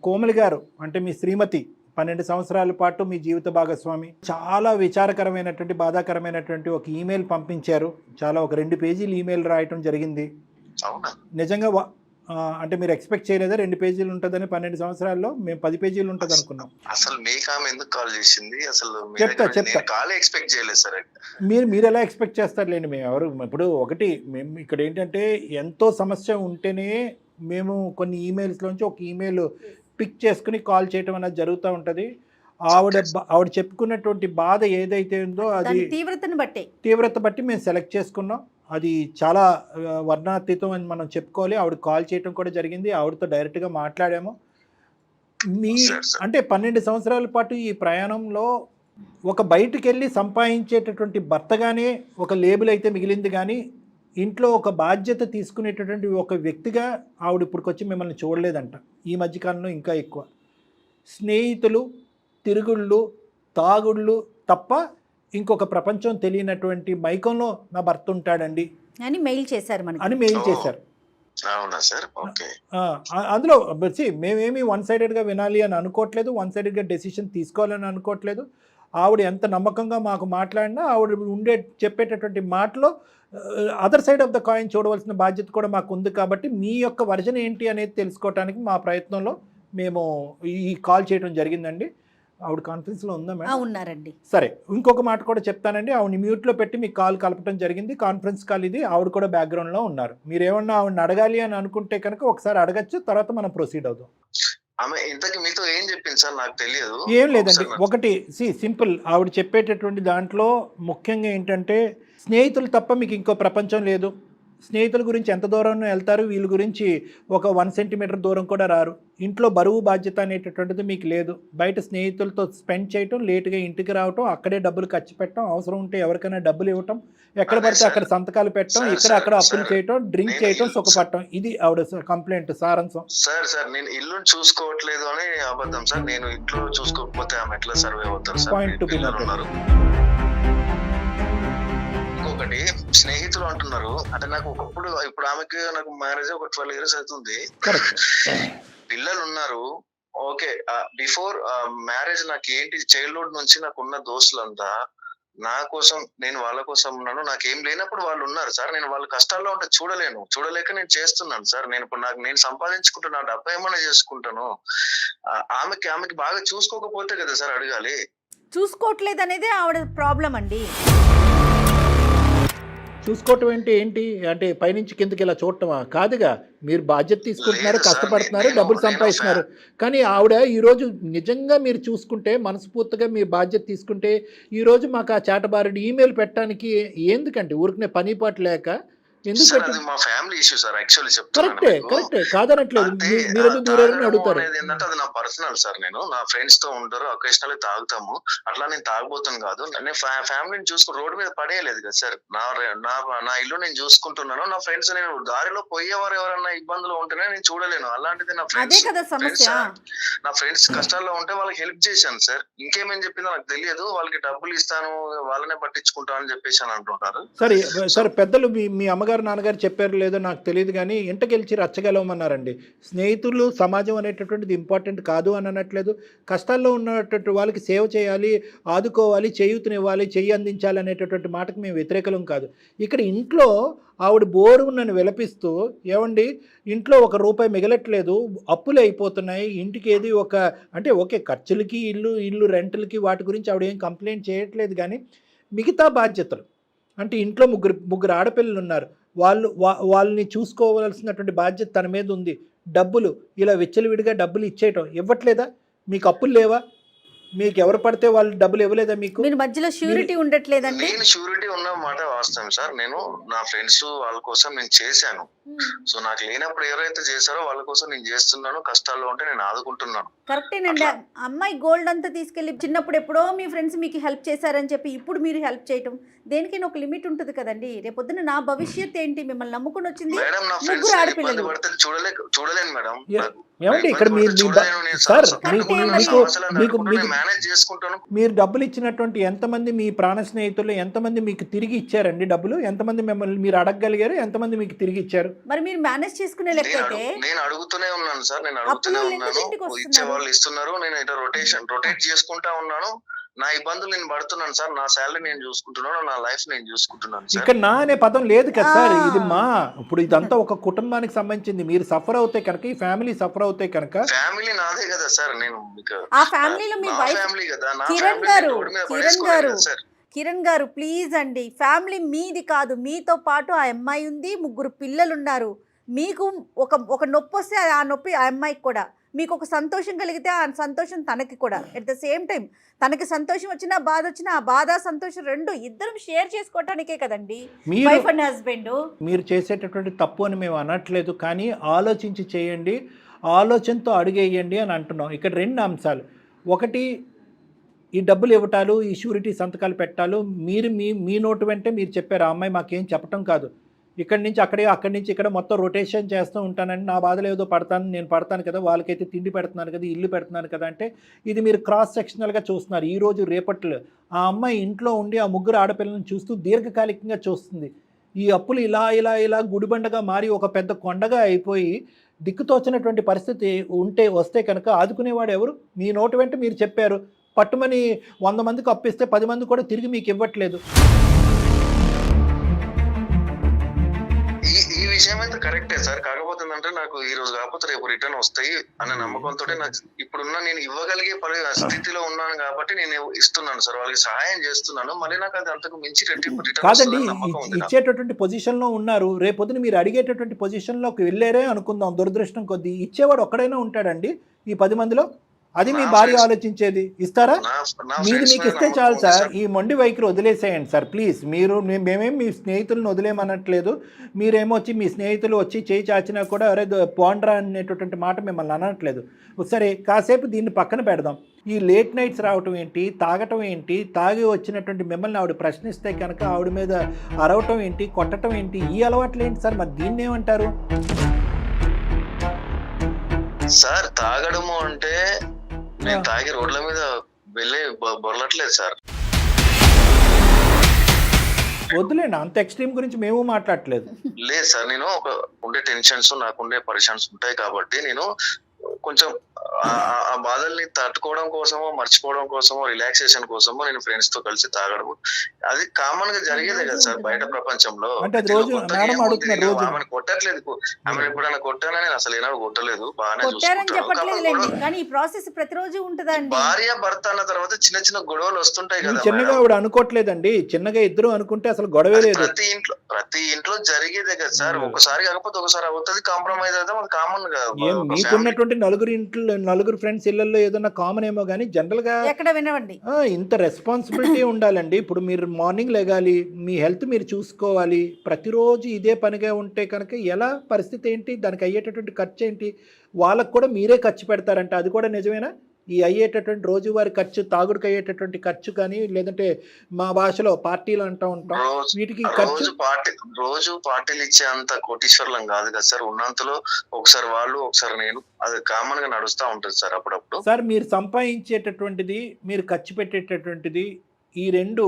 కోమలి గారు అంటే మీ శ్రీమతి 12 సంవత్సరాల పాటు మీ జీవిత భాగస్వామి చాలా విచారకరమైనటువంటి బాధాకరమైనటువంటి ఒక ఈమెయిల్ పంపించారు. చాలా ఒక 2 పేజీలు ఈమెయిల్ రాయటం జరిగింది. నిజంగా అంటే మీరు ఎక్స్పెక్ట్ చేయలేదా 2 పేజీలు ఉంటుందని? 12 సంవత్సరాల్లో మేము 10 పేజీలు ఉంటుంది అనుకున్నాం. అసలు మీకు ఆమె ఎందుకు కాల్ చేసింది? అసలు చెప్తా కాల్ ఎక్స్పెక్ట్ చేయలేదు సార్. మీరు ఎలా ఎక్స్పెక్ట్ చేస్తారులేండి, మేము ఎవరు. ఇప్పుడు మేము ఇక్కడ ఏంటంటే ఎంతో సమస్య ఉంటేనే మేము కొన్ని ఈమెయిల్స్లోంచి ఒక ఈమెయిల్ పిక్ చేసుకుని కాల్ చేయటం అనేది జరుగుతూ ఉంటుంది. ఆవిడ చెప్పుకున్నటువంటి బాధ ఏదైతే ఉందో అది తీవ్రత బట్టి మేము సెలెక్ట్ చేసుకున్నాం. అది చాలా వర్ణాతీతం అని మనం చెప్పుకోవాలి. ఆవిడ కాల్ చేయటం కూడా జరిగింది, ఆవిడతో డైరెక్ట్గా మాట్లాడాము. అంటే 12 సంవత్సరాల పాటు ఈ ప్రయాణంలో ఒక బయటికి వెళ్ళి సంపాదించేటటువంటి భర్తగానే ఒక లేబుల్ అయితే మిగిలింది, కానీ ఇంట్లో ఒక బాధ్యత తీసుకునేటటువంటి ఒక వ్యక్తిగా ఆవిడ ఇప్పటికొచ్చి మిమ్మల్ని చూడలేదంట. ఈ మధ్యకాలంలో ఇంకా ఎక్కువ స్నేహితులు, తిరుగుళ్ళు, తాగుళ్ళు తప్ప ఇంకొక ప్రపంచం తెలియనటువంటి మైకంలో నా భర్త ఉంటాడండి అని మెయిల్ చేశారు. అందులో మేమేమి 1 సైడెడ్గా వినాలి అని అనుకోవట్లేదు, 1 సైడెడ్గా డెసిషన్ తీసుకోవాలని అనుకోవట్లేదు. ఆవిడ ఎంత నమ్మకంగా మాకు మాట్లాడినా ఆవిడ చెప్పేటటువంటి మాటలో other side of the coin చూడవలసిన బాధ్యత కూడా మాకు ఉంది. కాబట్టి మీ యొక్క వర్జన్ ఏంటి అనేది తెలుసుకోవడానికి మా ప్రయత్నంలో మేము ఈ కాల్ చేయడం జరిగిందండి. ఆవిడ కాన్ఫరెన్స్లో ఉందా మేడం? ఉన్నారండి. సరే, ఇంకొక మాట కూడా చెప్తానండి. ఆవిడ మ్యూట్లో పెట్టి మీకు కాల్ కలపడం జరిగింది. కాన్ఫరెన్స్ కాల్ ఇది. ఆవిడ కూడా బ్యాక్గ్రౌండ్లో ఉన్నారు. మీరు ఏమన్నా ఆవిడని అడగాలి అని అనుకుంటే కనుక ఒకసారి అడగచ్చు, తర్వాత మనం ప్రొసీడ్ అవుదాం. ఆమె ఇంతకి మీతో ఏం చెప్పింది సార్? నాకు తెలియదు. ఏం లేదండి, ఒకటి సింపుల్. ఆవిడ చెప్పేటటువంటి దాంట్లో ముఖ్యంగా ఏంటంటే స్నేహితులు తప్ప మీకు ఇంకో ప్రపంచం లేదు. స్నేహితుల గురించి ఎంత దూరం వెళ్తారు, వీళ్ళ గురించి ఒక 1 సెంటీమీటర్ దూరం కూడా రారు. ఇంట్లో బరువు బాధ్యత అనేటటువంటిది మీకు లేదు. బయట స్నేహితులతో స్పెండ్ చేయటం, లేటుగా ఇంటికి రావటం, అక్కడే డబ్బులు ఖర్చు పెట్టడం, అవసరం ఉంటే ఎవరికైనా డబ్బులు ఇవ్వటం, ఎక్కడ పడితే అక్కడ సంతకాలు పెట్టడం, ఇక్కడ అక్కడ అప్పులు చేయటం, డ్రింక్ చేయటం, సుఖపడటం. ఇది ఆవిడ కంప్లైంట్ సారాంశం. సార్ నేను ఇల్లు చూసుకోవట్లేదు అని అబద్ధం సార్. నేను ఇంట్లో చూసుకోకపోతే ఆమె ఎట్లా సర్వే అవుతారు sir? Point to be noted. ఇంకొకటి, స్నేహితులు అంటున్నారు అంటే నాకు ఇప్పుడు ఆమెకి నాకు మ్యారేజ్ ఒక 12 years అవుతుంది. పిల్లలు ఉన్నారు. ఓకే, బిఫోర్ మ్యారేజ్ నాకు ఏంటి, చైల్డ్హుడ్ నుంచి నాకు ఉన్న దోస్తులంతా నా కోసం, నేను వాళ్ళ కోసం ఉన్నాను. నాకేం లేనప్పుడు వాళ్ళు ఉన్నారు సార్. నేను వాళ్ళ కష్టాల్లో ఉంటే చూడలేక నేను చేస్తున్నాను సార్. నేను ఇప్పుడు నేను సంపాదించుకుంటున్నా, డబ్బు ఏమైనా చేసుకుంటాను. ఆమెకి బాగా చూసుకోకపోతే కదా సార్ అడగాలి. చూసుకోవట్లేదు అనేది ఆవిడ ప్రాబ్లం అండి. చూసుకోవటం ఏంటి అంటే పైనుంచి కిందకి ఇలా చూడటమా? కాదుగా. మీరు బాధ్యత తీసుకుంటున్నారు, కష్టపడుతున్నారు, డబ్బులు సంపాదిస్తున్నారు. కానీ ఆవిడ ఈరోజు నిజంగా మీరు చూసుకుంటే, మనస్ఫూర్తిగా మీ బాధ్యత తీసుకుంటే, ఈరోజు మాకు ఆ చేటబారుడు ఈమెయిల్ పెట్టడానికి ఎందుకంటే ఊరికనే పని పాటు లేక ఎందుకు? మా ఫ్యామిలీ ఇష్యూ సార్. యాక్చువల్లీ కరెక్టే కాదనట్లేదు. అడుగుతారు. ఏంటంటే అది నా పర్సనల్ సార్. నేను నా ఫ్రెండ్స్ తో ఉంటారు, ఒకేషనల్లీ తాగుతాము. అట్లా నేను తాగుబోతాను కాదు. నేను ఫ్యామిలీని చూసుకుని రోడ్డు మీద పడేయలేదు కదా సార్. నా ఇల్లు నేను చూసుకుంటున్నాను. నా ఫ్రెండ్స్, నేను దారిలో పోయేవారు ఎవరన్నా ఇబ్బందులు ఉంటేనే నేను చూడలేను. అలాంటిది నా ఫ్రెండ్స్ కష్టాల్లో ఉంటే వాళ్ళకి హెల్ప్ చేశాను సార్. ఇంకేమేం చెప్పిందో నాకు తెలియదు. వాళ్ళకి డబ్బులు ఇస్తాను, వాళ్ళనే పట్టించుకుంటాను అని చెప్పేసి అని అంటుంటారు. సరే పెద్దలు మీ అమ్మగారు నాన్నగారు చెప్పారు లేదో నాకు తెలియదు, కానీ ఇంటకెళ్ళి రచ్చగలవమన్నారండి. స్నేహితులు, సమాజం అనేటటువంటిది ఇంపార్టెంట్ కాదు అని అనట్లేదు. కష్టాల్లో ఉన్నటువంటి వాళ్ళకి సేవ చేయాలి, ఆదుకోవాలి, చేయూతనివ్వాలి, చెయ్యి అందించాలి అనేటటువంటి మాటకు మేము వ్యతిరేకలం కాదు. ఇక్కడ ఇంట్లో ఆవిడ బోరు నన్ను విలపిస్తూ, ఏమండి ఇంట్లో ₹1 మిగలట్లేదు, అప్పులు అయిపోతున్నాయి, ఇంటికి ఏది అంటే ఓకే, ఖర్చులకి, ఇల్లు రెంట్లకి, వాటి గురించి ఆవిడ ఏం కంప్లైంట్ చేయట్లేదు. కానీ మిగతా బాధ్యతలు అంటే ఇంట్లో ముగ్గురు ఆడపిల్లలు ఉన్నారు, వాళ్ళని చూసుకోవాల్సినటువంటి బాధ్యత తన మీద ఉంది. డబ్బులు ఇలా విచ్చలవిడిగా డబ్బులు ఇవ్వట్లేదా? మీకు అప్పులు లేవా? మీకు ఎవరు పడితే వాళ్ళు డబ్బులు ఇవ్వలేదా? మీకు మధ్యలో షూరిటీ ఉండట్లేదండి. నేను షూరిటీ ఉన్న మాట వాస్తవం సార్. నేను నా ఫ్రెండ్స్ వాళ్ళ కోసం నేను చేశాను. సో నాకు లేనప్పుడు ఎవరైతే చేశారో వాళ్ళ కోసం నేను చేస్తున్నాను. కష్టాల్లో ఉంటే నేను ఆదుకుంటున్నాను. కరెక్టేనండి. అమ్మాయి గోల్డ్ అంతా తీసుకెళ్లి చిన్నప్పుడు ఎప్పుడో మీ ఫ్రెండ్స్ మీకు హెల్ప్ చేశారని చెప్పి ఇప్పుడు మీరు హెల్ప్ చేయటం, దేనికైనా ఒక లిమిట్ ఉంటుంది కదండి. రేపొద్దున నా భవిష్యత్ ఏంటి, మిమ్మల్ని నమ్ముకుని వచ్చింది ముగ్గురు ఆడపిల్లలు. చూడలేను మేడం. ఏమండి ఇక్కడ మీరు డబ్బులు ఇచ్చినటువంటి ఎంతమంది మీ ప్రాణ స్నేహితులు, ఎంతమంది మీకు తిరిగి ఇచ్చారండి డబ్బులు? ఎంతమంది మిమ్మల్ని మీరు అడగగలిగారు? ఎంతమంది మీకు తిరిగి ఇచ్చారు? మరి మీరు మేనేజ్ చేసుకునే లెక్కైతే నేను అడుగుతూనే ఉన్నాను సార్. నేను అడుగుతూనే ఉన్నాను, ఇచ్చే వాళ్ళు ఇస్తున్నారు. నేను ఇట్లా రొటేట్ చేసుకుంటా ఉన్నాను. నా ఇబ్బందులు నేను పడుతున్నాను సార్. నా శాలరీ నేను చూసుకుంటున్నాను, నా లైఫ్ నేను చూసుకుంటున్నాను సార్. ఇక్కడ నా అనే పదం లేదు కదా సార్. ఇది ఇప్పుడు ఇదంతా ఒక కుటుంబానికి సంబంధించింది. మీరు సఫర్ అవుతే కనుక, ఈ ఫ్యామిలీ సఫర్ అవుతే కనుక, ఫ్యామిలీ నాదే కదా సార్. నేను ఆ ఫ్యామిలీలో మీ వైఫ్ కిరణ్ గారు ప్లీజ్ అండి, ఫ్యామిలీ మీది కాదు, మీతో పాటు ఆ అమ్మాయి ఉంది, ముగ్గురు పిల్లలు ఉన్నారు. మీకు ఒక నొప్పి వస్తే ఆ నొప్పి ఆ అమ్మాయికి కూడా, మీకు ఒక సంతోషం కలిగితే ఆ సంతోషం తనకి కూడా. ఎట్ ద సేమ్ టైం తనకి సంతోషం వచ్చినా బాధ వచ్చినా ఆ బాధ సంతోషం రెండు ఇద్దరం షేర్ చేసుకోవటానికే కదండి వైఫ్ అండ్ హస్బెండ్. మీరు చేసేటటువంటి తప్పు అని మేము అనట్లేదు, కానీ ఆలోచించి చేయండి, ఆలోచనతో అడుగేయండి అని అంటున్నాం. ఇక్కడ 2 అంశాలు. ఒకటి, ఈ డబ్బులు ఇవ్వటాలు, ఈ షూరిటీ సంతకాలు పెట్టాలు మీరు మీ నోటు వెంటే మీరు చెప్పారు. ఆ అమ్మాయి మాకేం చెప్పటం కాదు. ఇక్కడి నుంచి అక్కడి నుంచి ఇక్కడ మొత్తం రొటేషన్ చేస్తూ ఉంటానండి. నా బాధలు ఏదో నేను పడతాను కదా, వాళ్ళకైతే తిండి పెడుతున్నాను కదా, ఇల్లు పెడుతున్నాను కదా అంటే ఇది మీరు క్రాస్ సెక్షనల్గా చూస్తున్నారు. ఈరోజు రేపట్లో ఆ అమ్మాయి ఇంట్లో ఉండి ఆ ముగ్గురు ఆడపిల్లలను చూస్తూ దీర్ఘకాలికంగా చూస్తుంది. ఈ అప్పులు ఇలా గుడిబండగా మారి ఒక పెద్ద కొండగా అయిపోయి దిక్కుతోచినటువంటి పరిస్థితి వస్తే కనుక ఆదుకునేవాడు ఎవరు? మీ నోటి వెంట మీరు చెప్పారు, పట్టుమని 100 మందికి అప్పిస్తే 10 మంది కూడా తిరిగి మీకు ఇవ్వట్లేదు. ఈ విషయం అయితే కరెక్టే సార్. కాకపోతే ఏంటంటే నాకు ఈ రోజు కాకపోతే రేపు రిటర్న్ వస్తాయి అనే నమ్మకంతో నాకు ఇప్పుడున్న నేను ఇవ్వగలిగే స్థితిలో ఉన్నాను కాబట్టి నేను ఇస్తున్నాను సార్, వాళ్ళకి సహాయం చేస్తున్నాను. మళ్ళీ నాకు అది అంతకు మించి రిటర్న్ కాదండి, ఇచ్చేటటువంటి పొజిషన్లో ఉన్నారు. రేపొద్దున మీరు అడిగేటటువంటి పొజిషన్లోకి వెళ్ళారే అనుకుందాం, దురదృష్టం కొద్దీ ఇచ్చేవాడు ఒక్కడైనా ఉంటాడండి ఈ 10 మందిలో? అది మీ భార్య ఆలోచించేది. ఇస్తారా? మీరు మీకు ఇస్తే చాలు సార్. ఈ మొండి వైఖరి వదిలేసేయండి సార్ ప్లీజ్. మేమేం మీ స్నేహితులను వదిలేమనట్లేదు. మీరేమో వచ్చి మీ స్నేహితులు వచ్చి చేయి చాచినా కూడా అరే పోండ్రా అనేటటువంటి మాట మిమ్మల్ని అనట్లేదు. సరే, కాసేపు దీన్ని పక్కన పెడదాం. ఈ లేట్ నైట్స్ రావటం ఏంటి, తాగటం ఏంటి, తాగి వచ్చినటువంటి మిమ్మల్ని ఆవిడ ప్రశ్నిస్తే కనుక ఆవిడ మీద అరవటం ఏంటి, కొట్టడం ఏంటి, ఈ అలవాట్లు ఏంటి సార్? మరి దీన్ని ఏమంటారు సార్? తాగడము అంటే నేను తాగి రోడ్ల మీద వెళ్ళి బొరలట్లేదు సార్. వద్దులేండి, అంత ఎక్స్ట్రీమ్ గురించి మేము మాట్లాడట్లేదు. లేదు సార్, నేను ఉండే టెన్షన్స్ నాకుండే పరిషన్స్ ఉంటాయి కాబట్టి నేను కొంచెం ఆ బాధల్ని తట్టుకోవడం కోసమో, మర్చిపోవడం కోసమో, రిలాక్సేషన్ కోసమో నేను ఫ్రెండ్స్ తో కలిసి తాగడం అది కామన్ గా జరిగేదే కదా సార్ బయట ప్రపంచంలో. ఆమెను కొట్టట్లేదు, ఆమెను ఎప్పుడైనా కొట్టానని నేను అసలు ఏనాడు కొట్టలేదు, బాగానే చూసుకుంటాను. భార్య భర్త అన్న తర్వాత చిన్న చిన్న గొడవలు వస్తుంటాయి కదా. చిన్నగా ఆవిడ అనుకోవట్లేదండి, చిన్నగా ఇద్దరు అనుకుంటే అసలు గొడవే లేదు. ప్రతి ఇంట్లో జరిగేదే కదా సార్. ఒకసారి కాకపోతే ఒకసారి అవుతుంది, కాంప్రమైజ్ అవుతాం, అది కామన్ గా. మీకున్నటువంటి నలుగురు ఫ్రెండ్స్ ఇళ్లలో ఏదన్నా కామన్ ఏమో కానీ జనరల్ గా ఇంత రెస్పాన్సిబిలిటీ ఉండాలండి. ఇప్పుడు మీరు మార్నింగ్ లెగాలి, మీ హెల్త్ మీరు చూసుకోవాలి, ప్రతిరోజు ఇదే పనిగా ఉంటే కనుక ఎలా పరిస్థితి ఏంటి, దానికి అయ్యేటటువంటి ఖర్చు ఏంటి, వాళ్ళకు కూడా మీరే ఖర్చు పెడతారంట. అది కూడా నిజమేనా? ఈ అయ్యేటటువంటి రోజువారి ఖర్చు, తాగుడికి అయ్యేటటువంటి ఖర్చు కానీ, లేదంటే మా భాషలో పార్టీలు అంటూ ఉంటాం, వీటికి రోజు పార్టీలు ఇచ్చే అంత కోటీశ్వర్లం కాదు కదా సార్. ఉన్నంతలో ఒకసారి వాళ్ళు ఒకసారి నేను, అది కామన్ గా నడుస్తూ ఉంటుంది సార్ అప్పుడప్పుడు. సార్, మీరు సంపాదించేటటువంటిది, మీరు ఖర్చు పెట్టేటటువంటిది, ఈ రెండు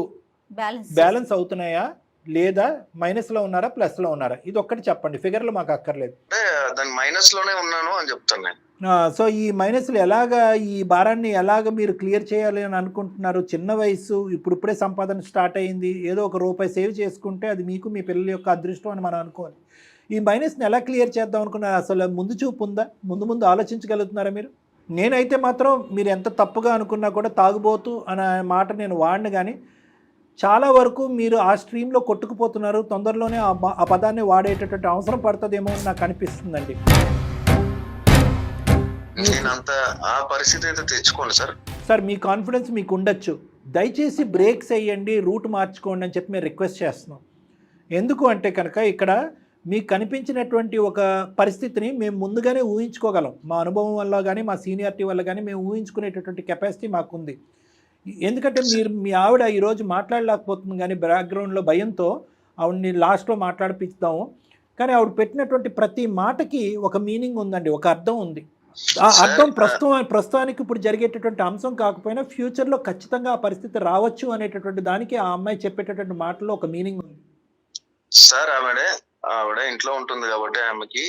బ్యాలెన్స్ అవుతున్నాయా లేదా మైనస్ లో ఉన్నారా ప్లస్ లో ఉన్నారా? ఇది ఒక్కటి చెప్పండి, ఫిగర్లు మాకు అక్కర్లేదు. అంటే దాని మైనస్ లోనే ఉన్నాను అని చెప్తాను నేను. సో ఈ మైనస్లు ఎలాగా, ఈ భారాన్ని ఎలాగ మీరు క్లియర్ చేయాలి అని అనుకుంటున్నారు? చిన్న వయసు, ఇప్పుడిప్పుడే సంపాదన స్టార్ట్ అయ్యింది, ఏదో ₹1 సేవ్ చేసుకుంటే అది మీకు మీ పిల్లల యొక్క అదృష్టం అని మనం అనుకోవాలి. ఈ మైనస్ని ఎలా క్లియర్ చేద్దాం అనుకున్నారు? అసలు ముందు చూపు ఉందా? ముందు ఆలోచించగలుగుతున్నారా మీరు? నేనైతే మాత్రం మీరు ఎంత తప్పుగా అనుకున్నా కూడా తాగుబోతు అనే మాట నేను వాడిని, కానీ చాలా వరకు మీరు ఆ స్ట్రీమ్లో కొట్టుకుపోతున్నారు. తొందరలోనే ఆ పదాన్ని వాడేటటువంటి అవసరం పడుతుందేమో అని నాకు అనిపిస్తుందండి. ఆ పరిస్థితి అయితే తెచ్చుకోండి సార్. సార్, మీ కాన్ఫిడెన్స్ మీకు ఉండొచ్చు, దయచేసి బ్రేక్స్ వేయండి, రూట్ మార్చుకోండి అని చెప్పి మేము రిక్వెస్ట్ చేస్తున్నాం. ఎందుకు అంటే కనుక ఇక్కడ మీకు కనిపించినటువంటి ఒక పరిస్థితిని మేము ముందుగానే ఊహించుకోగలం. మా అనుభవం వల్ల కానీ, మా సీనియారిటీ వల్ల కానీ మేము ఊహించుకునేటటువంటి కెపాసిటీ మాకుంది. ఎందుకంటే మీ ఆవిడ ఈరోజు మాట్లాడలేకపోతుంది, కానీ బ్యాక్గ్రౌండ్లో భయంతో ఆవిడని లాస్ట్లో మాట్లాడిపిస్తాము. కానీ ఆవిడ పెట్టినటువంటి ప్రతి మాటకి ఒక మీనింగ్ ఉందండి, ఒక అర్థం ఉంది. ఆ అర్థం ప్రస్తుతానికి ఇప్పుడు జరిగేటటువంటి అంశం కాకపోయినా ఫ్యూచర్లో ఖచ్చితంగా ఆ పరిస్థితి రావచ్చు అనేటటువంటి దానికి ఆ అమ్మాయి చెప్పేటటువంటి మాటలో ఒక మీనింగ్ ఉంది. సార్, ఆవిడ ఇంట్లో ఉంటుంది కాబట్టి ఆమెకి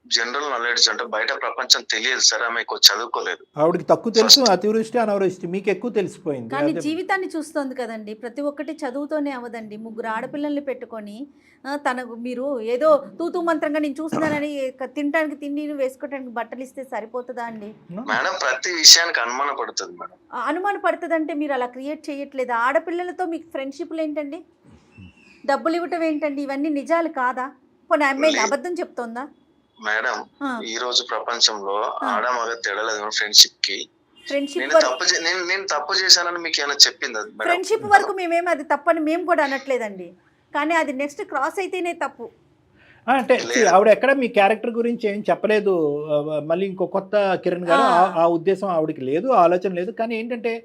జనరల్ నాలెడ్జ్ అంటే బయట ప్రపంచం తెలియదు సార్. ఆమె ఎక్కువ చదువుకోలేదు, ఆవిడకి తక్కువ తెలుసు, అతివృష్టి అనావృష్టి, మీకు ఎక్కువ తెలిసిపోయింది. కానీ జీవితాన్ని చూస్తుంది కదండి, ప్రతి ఒక్కటి చదువుతోనే అవదండి. 3 ఆడపిల్లల్ని పెట్టుకొని తనకు మీరు ఏదో తూతూ మంత్రంగా నేను చూస్తున్నానని తినడానికి తిండి వేసుకోవడానికి బట్టలు ఇస్తే సరిపోతుందా అండి? మేడం, ప్రతి విషయానికి అనుమాన పడుతుంది మేడం. అనుమాన పడుతుందంటే మీరు అలా క్రియేట్ చేయట్లేదు. ఆడపిల్లలతో మీకు ఫ్రెండ్షిప్లు ఏంటండి, డబ్బులు ఇవ్వటం ఏంటండి, ఇవన్నీ నిజాలు కాదా? పోనీ అమ్మాయి అబద్ధం చెప్తోందా? మేడం, ఈ రోజు ప్రపంచంలో ఆడ మగ తేడాలేదు ఫ్రెండ్షిప్ కి. నేను తప్పు చేశానని మీకు ఏమైనా చెప్పింది? ఫ్రెండ్షిప్ వరకు మేమేమి అది తప్పని మేము కూడా అనట్లేదండి, కానీ అది నెక్స్ట్ క్రాస్ అయితేనే తప్పు. అంటే ఆవిడ ఎక్కడ మీ క్యారెక్టర్ గురించి ఏం చెప్పలేదు. మళ్ళీ ఇంకో కొత్త కిరణ్ గారు ఆ ఉద్దేశం ఆవిడకి లేదు, ఆలోచన లేదు. కానీ ఏంటంటే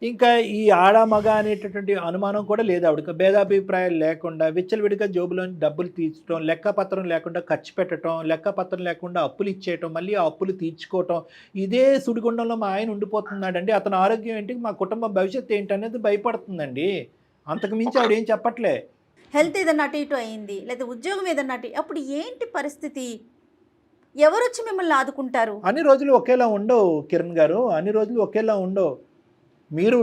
ఇంకా ఈ ఆడ మగ అనేటటువంటి అనుమానం కూడా లేదు ఆవిడకి. భేదాభిప్రాయాలు లేకుండా విచ్చలవిడిగా జోబులోని డబ్బులు తీర్చడం, లెక్కపత్రం లేకుండా ఖర్చు పెట్టడం, లెక్కపత్రం లేకుండా అప్పులు ఇచ్చేయటం, మళ్ళీ ఆ అప్పులు తీర్చుకోవటం, ఇదే సుడిగుండంలో మా ఆయన ఉండిపోతున్నాడండి. అతని ఆరోగ్యం ఏంటి, మా కుటుంబ భవిష్యత్తు ఏంటి అనేది భయపడుతుందండి. అంతకు మించి ఆవిడ ఏం చెప్పట్లే. హెల్త్ ఏదన్నా అటు ఇటు అయింది, లేదా ఉద్యోగం ఏదన్నా అటు, అప్పుడు ఏంటి పరిస్థితి? ఎవరు వచ్చి మిమ్మల్ని ఆదుకుంటారు? అన్ని రోజులు ఒకేలా ఉండవు కిరణ్ గారు, అన్ని రోజులు ఒకేలా ఉండవు. మీరు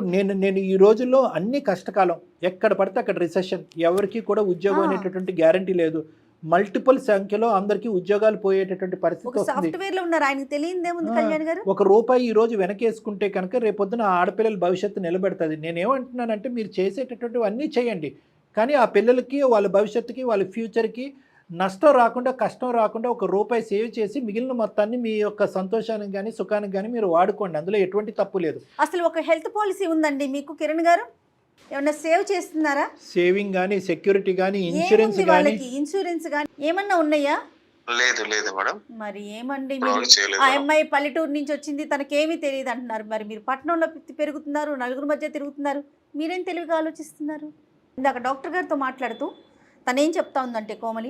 నేను ఈ రోజుల్లో అన్ని కష్టకాలం, ఎక్కడ పడితే అక్కడ రిసెషన్, ఎవరికి కూడా ఉద్యోగం అనేటటువంటి గ్యారంటీ లేదు. మల్టిపుల్ సంఖ్యలో అందరికీ ఉద్యోగాలు పోయేటటువంటి పరిస్థితి వస్తుంది. సాఫ్ట్వేర్ లో ఉన్నారు, ఆయనకి తెలియదేముంది కళ్యాణ్ గారు. ₹1 ఈ రోజు వెనకేసుకుంటే కనుక రేపొద్దున ఆడపిల్లల భవిష్యత్తు నిలబెడుతుంది. నేనేమంటున్నానంటే మీరు చేసేటటువంటివి అన్నీ చేయండి, కానీ ఆ పిల్లలకి, వాళ్ళ భవిష్యత్తుకి, వాళ్ళ ఫ్యూచర్కి నష్టం రాకుండా, కష్టం రాకుండా ₹1 సేవ్ చేసి మిగిలిన మొత్తాన్ని మీ యొక్క సంతోషానికి కానీ, సుఖానికి కానీ మీరు వాడుకోండి. అందులో ఎటువంటి తప్పు లేదు. అసలు ఒక హెల్త్ పాలసీ ఉందండి మీకు కిరణ్ గారు? ఏమన్నా సేవ్ చేస్తున్నారా? సేవింగ్ కానీ, సెక్యూరిటీ కానీ, ఇన్సూరెన్స్ కానీ, వాళ్ళకి ఇన్సూరెన్స్ కానీ ఏమన్నా ఉన్నాయా? లేదు మేడం. మరి ఏమండి మీరు, ఆ అమ్మాయి పల్లెటూరు నుంచి వచ్చింది, తనకేమీ తెలియదు అంటున్నారు. మరి మీరు పట్టణంలో పెరుగుతున్నారు, నలుగురు మధ్య తిరుగుతున్నారు, మీరేం తెలివిగా ఆలోచిస్తున్నారు? ఇందాక డాక్టర్ గారితో మాట్లాడుతూ తనేం చెప్తా ఉందంటే, కోమలి,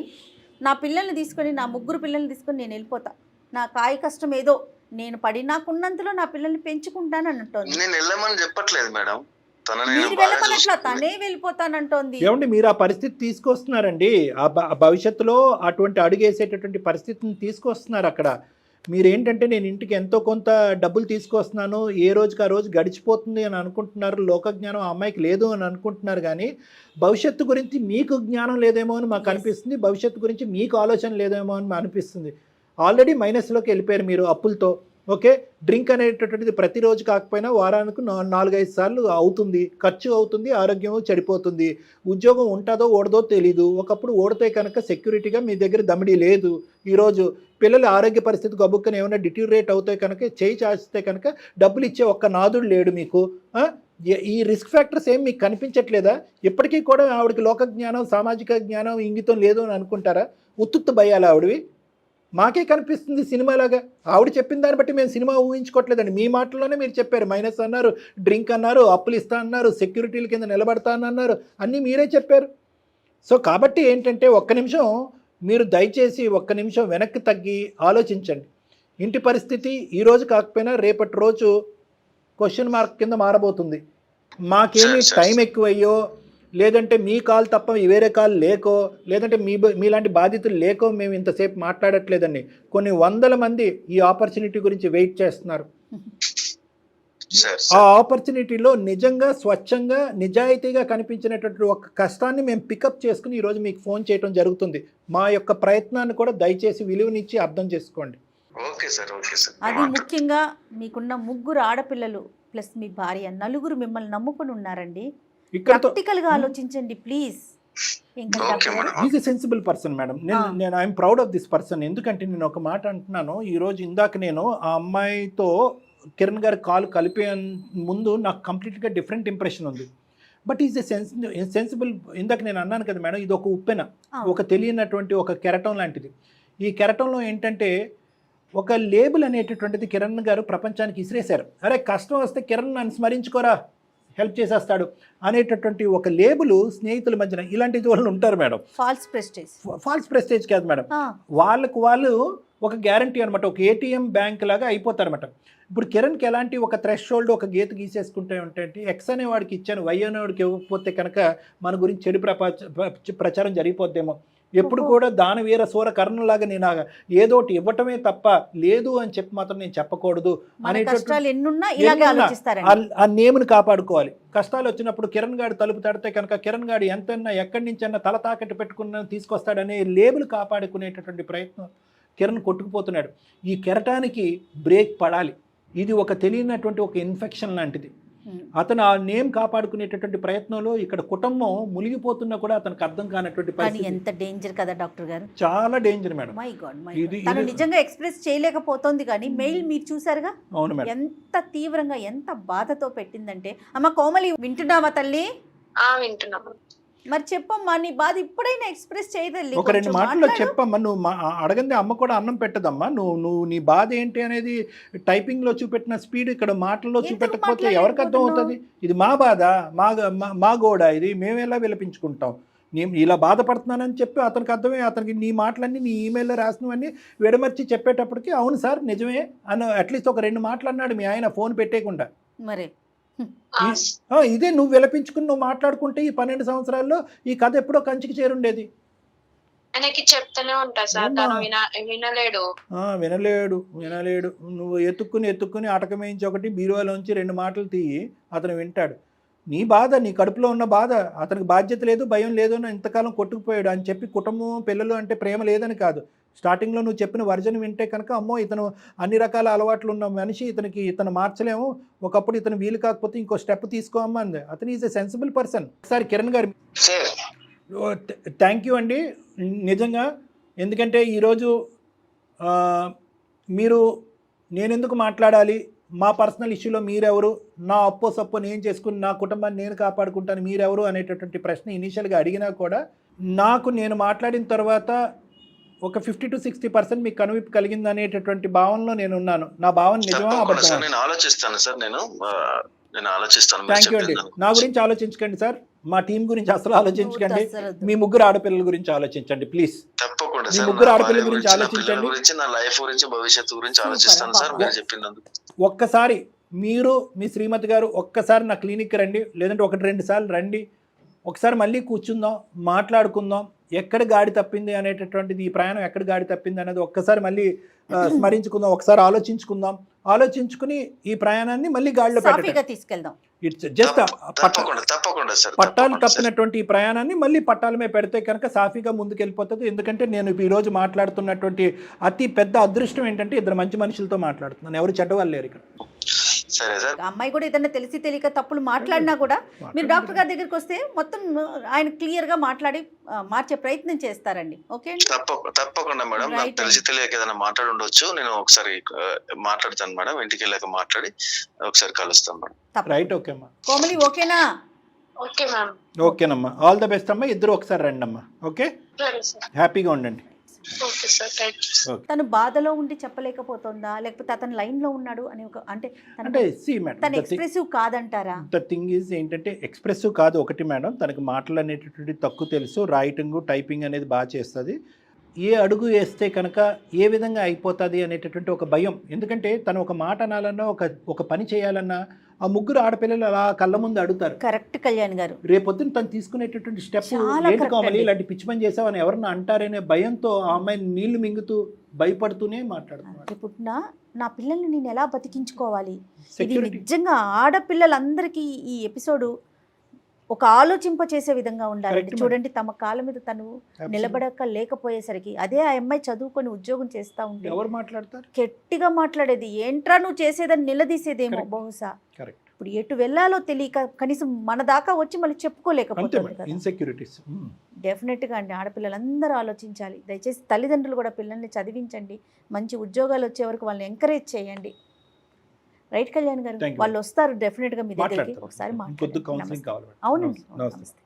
నా పిల్లల్ని తీసుకొని, నా 3 పిల్లల్ని తీసుకొని నేను వెళ్ళిపోతా, నా కాయ కష్టం ఏదో నేను పడి నాకున్నంతలో నా పిల్లల్ని పెంచుకుంటాను అంటోంది. నేను వెళ్ళమని చెప్పట్లేదు మేడం, మీరు వెళ్ళమనట్లా, తనే వెళ్ళిపోతానంటోంది. ఏమండి మీరు ఆ పరిస్థితి తీసుకొస్తున్నారండి. ఆ భవిష్యత్తులో అటువంటి అడుగేసేటటువంటి పరిస్థితిని తీసుకొస్తున్నారు. అక్కడ మీరేంటంటే నేను ఇంటికి ఎంతో కొంత డబ్బులు తీసుకొస్తున్నాను, ఏ రోజుకి ఆ రోజు గడిచిపోతుంది అని అనుకుంటున్నారు. లోకజ్ఞానం ఆ అమ్మాయికి లేదు అని అనుకుంటున్నారు, కానీ భవిష్యత్తు గురించి మీకు జ్ఞానం లేదేమో అని మాకు అనిపిస్తుంది. భవిష్యత్తు గురించి మీకు ఆలోచన లేదేమో అని అనిపిస్తుంది. ఆల్రెడీ మైనస్లోకి వెళ్ళిపోయారు మీరు అప్పులతో. ఓకే, డ్రింక్ అనేటటువంటిది ప్రతిరోజు కాకపోయినా వారానికి 4-5 సార్లు అవుతుంది, ఖర్చు అవుతుంది, ఆరోగ్యం చెడిపోతుంది. ఉద్యోగం ఉంటుందో ఓడదో తెలీదు. ఒకప్పుడు ఓడితే కనుక సెక్యూరిటీగా మీ దగ్గర దమిడి లేదు. ఈరోజు పిల్లల ఆరోగ్య పరిస్థితి గబుక్కని ఏమైనా డిట్యూరేట్ అవుతాయి కనుక, చేయి చాచితే కనుక డబ్బులు ఇచ్చే ఒక్క నాదుడు లేడు మీకు. ఈ రిస్క్ ఫ్యాక్టర్స్ ఏం మీకు కనిపించట్లేదా? ఇప్పటికీ కూడా ఆవిడకి లోక జ్ఞానం, సామాజిక జ్ఞానం, ఇంగితం లేదు అని అనుకుంటారా? ఉత్తుత్తు భయాలు ఆవిడవి. మాకే కనిపిస్తుంది సినిమాలాగా. ఆవిడ చెప్పిన దాన్ని బట్టి మేము సినిమా ఊహించుకోవట్లేదండి. మీ మాటల్లోనే మీరు చెప్పారు. మైనస్ అన్నారు, డ్రింక్ అన్నారు, అప్పులు ఇస్తా అన్నారు, సెక్యూరిటీల కింద నిలబడతా అన్నారు, అన్నీ మీరే చెప్పారు. సో కాబట్టి ఏంటంటే ఒక్క నిమిషం మీరు దయచేసి వెనక్కి తగ్గి ఆలోచించండి. ఇంటి పరిస్థితి ఈరోజు కాకపోయినా రేపటి రోజు క్వశ్చన్ మార్క్ కింద మారబోతుంది. మాకేమి టైం ఎక్కువయ్యో, లేదంటే మీ కాల్ తప్ప వేరే కాల్ లేకో, లేదంటే మీలాంటి బాధితులు లేకో మేము ఇంతసేపు మాట్లాడట్లేదండి. కొన్ని 100 మంది ఈ ఆపర్చునిటీ గురించి వెయిట్ చేస్తున్నారు. ఆ ఆపర్చునిటీలో నిజంగా, స్వచ్ఛంగా, నిజాయితీగా కనిపించినటువంటి ఒక కష్టాన్ని మేము పికప్ చేసుకుని ఈరోజు మీకు ఫోన్ చేయడం జరుగుతుంది. మా యొక్క ప్రయత్నాన్ని కూడా దయచేసి విలువనిచ్చి అర్థం చేసుకోండి. అది ముఖ్యంగా మీకున్న 3 ఆడపిల్లలు ప్లస్ మీ భార్య, 4 మిమ్మల్ని నమ్ముకుని ఉన్నారండి. ప్రాక్టికల్గా ఆలోచించండి please. Is a sensible person madam. నేను I'm proud of this person. ఎందుకంటే నేను ఒక మాట అంటున్నాను. ఈరోజు ఇందాక నేను ఆ అమ్మాయితో కిరణ్ గారి కాల్ కలిపే ముందు నాకు కంప్లీట్గా డిఫరెంట్ ఇంప్రెషన్ ఉంది. But is a sensible. ఇందాక నేను అన్నాను కదా మేడం, ఇది ఒక ఉప్పెన, ఒక తెలియనటువంటి ఒక కెరటం లాంటిది. ఈ కెరటంలో ఏంటంటే ఒక లేబుల్ అనేటటువంటిది కిరణ్ గారు ప్రపంచానికి ఇసిరేశారు. అరే కష్టం వస్తే కిరణ్ నన్ను స్మరించుకోరా, హెల్ప్ చేసేస్తాడు అనేటటువంటి ఒక లేబుల్ స్నేహితుల మధ్యన ఇలాంటి వాళ్ళు ఉంటారు మేడం. ఫాల్స్ ప్రెస్టేజ్ కాదు మేడం, వాళ్ళు ఒక గ్యారంటీ అనమాట, ఒక ఏటీఎం బ్యాంక్ లాగా అయిపోతారు అనమాట. ఇప్పుడు కిరణ్కి ఎలాంటి ఒక థ్రెషోల్డ్, ఒక గీత గీసేసుకుంటే ఉంటే ఎక్స్ అనేవాడికి ఇచ్చాను, వై అనేవాడికి ఇవ్వకపోతే కనుక మన గురించి చెడు ప్రచారం జరిగిపోద్దేమో. ఎప్పుడు కూడా దానవీర సూర కర్ణలాగా నేను ఏదోటి ఇవ్వటమే తప్ప లేదు అని చెప్పి మాత్రం నేను చెప్పకూడదు ఆ నేముని కాపాడుకోవాలి. కష్టాలు వచ్చినప్పుడు కిరణ్ గాడి తలుపు తడితే కనుక కిరణ్ గాడి ఎంతన్నా ఎక్కడి నుంచన్నా తల తాకట్టు పెట్టుకున్న తీసుకొస్తాడనే లేబుల్ కాపాడుకునేటటువంటి ప్రయత్నం కిరణ్ కొట్టుకుపోతున్నాడు. ఈ కెరటానికి బ్రేక్ పడాలి. ఇది ఒక తెలియనటువంటి ఒక ఇన్ఫెక్షన్ లాంటిది. అతను ఆ నేమ్ కాపాడుకునేటటువంటి ప్రయత్నంలో ఇక్కడ కుటుంబం మునిగిపోతున్నా కూడా అతనికి అర్థం కానటువంటి పరిస్థితి. ఎంత డేంజర్ కదా డాక్టర్ గారు, చాలా డేంజర్ మేడం. తను నిజంగా ఎక్స్ప్రెస్ చేయలేకపోతుంది, కానీ మెయిల్ మీరు చూసారుగా. అవును మేడం, ఎంత తీవ్రంగా, ఎంత బాధతో పెట్టిందంటే. అమ్మ కోమలి, వింటున్నావా తల్లి? వింటున్నాము. మరి చెప్పమ్మా, నీ బాధ ఇప్పుడైనా ఎక్స్ప్రెస్ చేయదల్లి. ఒక 2 మాటల్లో చెప్పమ్మా. నువ్వు అడగంది అమ్మ కూడా అన్నం పెట్టదమ్మా. నువ్వు నీ బాధ ఏంటి అనేది టైపింగ్ లో చూపెట్టిన స్పీడ్ ఇక్కడ మాటల్లో చూపెట్టకపోతే ఎవరికి అర్థం అవుతుంది? ఇది మా బాధ, మా గోడ, ఇది మేము ఎలా విలపించుకుంటాం. నేను ఇలా బాధపడుతున్నానని చెప్పి అతనికి అర్థమే. అతనికి నీ మాటలన్నీ, నీ ఈమెయిల్లో రాసినవన్నీ విడమర్చి చెప్పేటప్పటికి అవును సార్ నిజమే అని అట్లీస్ట్ ఒక 2 మాటలు అన్నాడు మీ ఆయన ఫోన్ పెట్టేయకుండా. మరి ఇదే నువ్వు విలపించుకుని నువ్వు మాట్లాడుకుంటే ఈ 12 సంవత్సరాల్లో ఈ కథ ఎప్పుడో కంచికి చేరుండేది. ఆయనకి చెప్తూనే ఉంటా సార్, ఏమ్మా? తను వినలేడు. వినలేడు. నువ్వు ఎత్తుక్కుని అటకమేయించి ఒకటి బీరువాలోంచి 2 మాటలు తీయి, అతను వింటాడు. నీ బాధ, నీ కడుపులో ఉన్న బాధ, అతనికి బాధ్యత లేదు, భయం లేదు అని ఇంతకాలం కొట్టుకుపోయాడు అని చెప్పి కుటుంబం పిల్లలు అంటే ప్రేమ లేదని కాదు. స్టార్టింగ్లో నువ్వు చెప్పిన వర్జన్ వింటే కనుక అమ్మో ఇతను అన్ని రకాల అలవాట్లు ఉన్న మనిషి, ఇతను మార్చలేము, ఒకప్పుడు ఇతను వీలు కాకపోతే ఇంకో స్టెప్ తీసుకోమ్మా అంది. అతను ఈజ్ ఎ సెన్సిబుల్ పర్సన్. ఒకసారి కిరణ్ గారు సార్ థ్యాంక్ యూ అండి నిజంగా. ఎందుకంటే ఈరోజు మీరు నేనెందుకు మాట్లాడాలి, మా పర్సనల్ ఇష్యూలో మీరెవరు, నా అప్పో సప్పో నేను చేసుకుని నా కుటుంబాన్ని నేను కాపాడుకుంటాను మీరెవరు అనేటటువంటి ప్రశ్న ఇనీషియల్గా అడిగినా కూడా నేను మాట్లాడిన తర్వాత ఒక 50 to 60% మీకు కనువిప్పు కలిగింది అనేటటువంటి భావనలో నేను ఉన్నాను. నా భావన నిజమా అబద్ధమా? నేను ఆలోచిస్తాను సార్, నేను ఆలోచిస్తాను. థ్యాంక్ యూ అండి. నా గురించి ఆలోచించకండి సార్, మా టీం గురించి అసలు ఆలోచించకండి, మీ ముగ్గురు ఆడపిల్లల గురించి ఆలోచించండి ప్లీజ్. తప్పకుండా మీ సార్, ముగ్గురు నా ఆడపిల్లల భార్య గురించి నా ఆలోచించండి. పిల్లల గురించి, నా లైఫ్ గురించి, భవిష్యత్తు గురించి ఆలోచిస్తాను సార్ మీరు చెప్పినందుకు. ఒక్కసారి మీరు మీ శ్రీమతి గారు ఒక్కసారి నా క్లినిక్కి రండి, లేదంటే 1-2 సార్లు రండి, ఒకసారి మళ్ళీ కూర్చుందాం, మాట్లాడుకుందాం. ఎక్కడ గాడి తప్పింది అనేటటువంటిది, ఈ ప్రయాణం ఎక్కడ గాడి తప్పింది అనేది ఒక్కసారి మళ్ళీ స్మరించుకుందాం, ఒకసారి ఆలోచించుకుని ఈ ప్రయాణాన్ని మళ్ళీ గాడిలో తీసుకెళ్దాం. ఇట్స్ జస్ట్ తప్పకుండా సార్, పట్టాలు తప్పినటువంటి ఈ ప్రయాణాన్ని మళ్ళీ పట్టాల మీద పెడితే కనుక సాఫీగా ముందుకెళ్ళిపోతుంది. ఎందుకంటే నేను ఈరోజు మాట్లాడుతున్నటువంటి అతి పెద్ద అదృష్టం ఏంటంటే 2 మంచి మనుషులతో మాట్లాడుతున్నాను, ఎవరు చెడ్డవాళ్ళు లేరు ఇక్కడ. సరే సార్. అమ్మాయి కూడా ఏదైనా తెలిసి తెలియక తప్పులు మాట్లాడినా కూడా మీరు డాక్టర్ గారి దగ్గరికి వస్తే మొత్తం ఆయన క్లియర్ గా మాట్లాడి మార్చే ప్రయత్నం చేస్తారండి. ఓకే అండి, తప్పకుండా మేడం. నాకు తెలిసి తెలియక ఏదైనా మాట్లాడి ఉండొచ్చు, నేను ఒకసారి మాట్లాడతాను మేడం, ఇంటికి వెళ్ళాక మాట్లాడి ఒకసారి కలుస్తాను మేడం. రైట్, ఓకే అమ్మా. కోమలి ఓకేనా? Okay ma'am. ఓకేనమ్మా, ఆల్ ద బెస్ట్ అమ్మా. ఇద్దరు ఒకసారి రండి అమ్మా. ఓకే, హ్యాపీగా ఉండండి. Okay sir, thank you. తను బాధలో ఉండి చెప్పలేకపోతుందా, లేకపోతే అతను లైన్ లో ఉన్నాడు అని అంటే తను ఎక్స్ప్రెసివ్ కాదంటారా? ద థింగ్ ఈజ్ ఏంటంటే ఎక్స్ప్రెసివ్ కాదు ఒకటి మేడం, తనకి మాటలు అనేటటువంటి తక్కువ తెలుసు, రైటింగ్ టైపింగ్ అనేది బాగా చేస్తుంది. ఏ అడుగు వేస్తే కనుక ఏ విధంగా అయిపోతుంది అనేటటువంటి ఒక భయం. ఎందుకంటే తను ఒక మాట అనాలన్నా, ఒక పని చేయాలన్నా ఆ ముగ్గురు ఆడపిల్లలు అలా కళ్ళ ముందు అడుగుతారు. కరెక్ట్ కళ్యాణ్ గారు. రేపొద్దున తను తీసుకునేటటువంటి స్టెప్ ఏంటి కోమలి, ఇలాంటి పిచ్చి పని చేసావని ఎవరన్నా అంటారనే భయంతో ఆ అమ్మాయిని నీళ్లు మింగుతూ భయపడుతూనే మాట్లాడుతున్నారు. ఇప్పుడు నా పిల్లల్ని నేను ఎలా బతికించుకోవాలి? ఇది నిజంగా ఆడపిల్లలందరికీ ఈ ఎపిసోడ్ ఒక ఆలోచింప చేసే విధంగా ఉండాలి. చూడండి, తమ కాళ్ళ మీద తను నిలబడక లేకపోయేసరికి అదే ఆ అమ్మాయి చదువుకొని ఉద్యోగం చేస్తా ఉంటే ఎవరు మాట్లాడతారు? గట్టిగా మాట్లాడేది, ఏంట్రా నువ్వు చేసేదని నిలదీసేదేమో బహుశా. ఇప్పుడు ఎటు వెళ్ళాలో తెలియక కనీసం మన దాకా వచ్చి మళ్ళీ చెప్పుకోలేకపోతుంది. డెఫినెట్గా అండి, ఆడపిల్లలందరూ ఆలోచించాలి. దయచేసి తల్లిదండ్రులు కూడా పిల్లల్ని చదివించండి, మంచి ఉద్యోగాలు వచ్చే వరకు వాళ్ళని ఎంకరేజ్ చేయండి. రైట్ కళ్యాణ్ గారు, వాళ్ళు వస్తారు డెఫినెట్ గా మీ దగ్గరికి, ఒకసారి మాట్లాడండి. కౌన్సిలింగ్ కావాలి. అవునండి, నమస్తే.